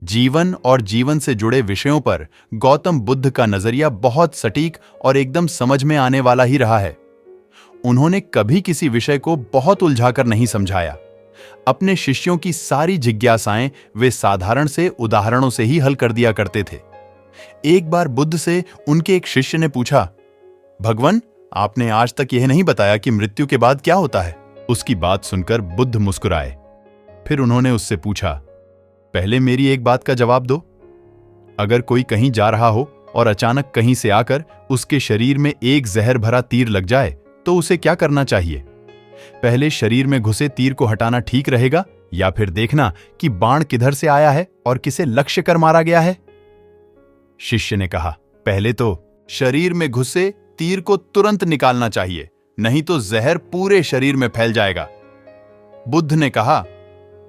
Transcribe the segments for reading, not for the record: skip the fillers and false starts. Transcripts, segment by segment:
जीवन और जीवन से जुड़े विषयों पर गौतम बुद्ध का नजरिया बहुत सटीक और एकदम समझ में आने वाला ही रहा है। उन्होंने कभी किसी विषय को बहुत उलझाकर नहीं समझाया। अपने शिष्यों की सारी जिज्ञासाएं वे साधारण से उदाहरणों से ही हल कर दिया करते थे। एक बार बुद्ध से उनके एक शिष्य ने पूछा, भगवान, आपने आज तक यह नहीं बताया कि मृत्यु के बाद क्या होता है। उसकी बात सुनकर बुद्ध मुस्कुराए। फिर उन्होंने उससे पूछा, पहले मेरी एक बात का जवाब दो। अगर कोई कहीं जा रहा हो और अचानक कहीं से आकर उसके शरीर में एक जहर भरा तीर लग जाए तो उसे क्या करना चाहिए? पहले शरीर में घुसे तीर को हटाना ठीक रहेगा या फिर देखना कि बाण किधर से आया है और किसे लक्ष्य कर मारा गया है? शिष्य ने कहा, पहले तो शरीर में घुसे तीर को तुरंत निकालना चाहिए, नहीं तो जहर पूरे शरीर में फैल जाएगा। बुद्ध ने कहा,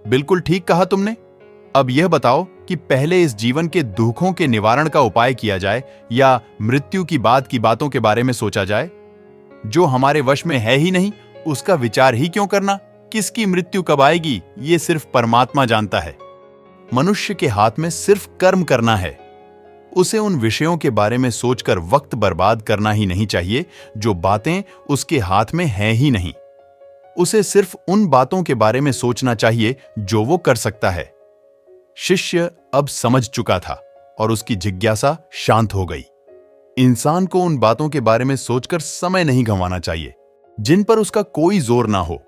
बिल्कुल ठीक कहा तुमने। अब यह बताओ कि पहले इस जीवन के दुखों के निवारण का उपाय किया जाए या मृत्यु की बाद की बातों के बारे में सोचा जाए? जो हमारे वश में है ही नहीं, उसका विचार ही क्यों करना? किसकी मृत्यु कब आएगी, ये सिर्फ परमात्मा जानता है। मनुष्य के हाथ में सिर्फ कर्म करना है। उसे उन विषयों के बारे में सोचकर वक्त बर्बाद करना ही नहीं चाहिए जो बातें उसके हाथ में हैं ही नहीं। उसे सिर्फ उन बातों के बारे में सोचना चाहिए जो वो कर सकता है। शिष्य अब समझ चुका था और उसकी जिज्ञासा शांत हो गई। इंसान को उन बातों के बारे में सोचकर समय नहीं गंवाना चाहिए जिन पर उसका कोई जोर ना हो।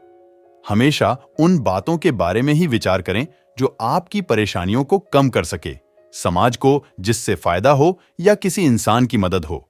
हमेशा उन बातों के बारे में ही विचार करें जो आपकी परेशानियों को कम कर सके, समाज को जिससे फायदा हो या किसी इंसान की मदद हो।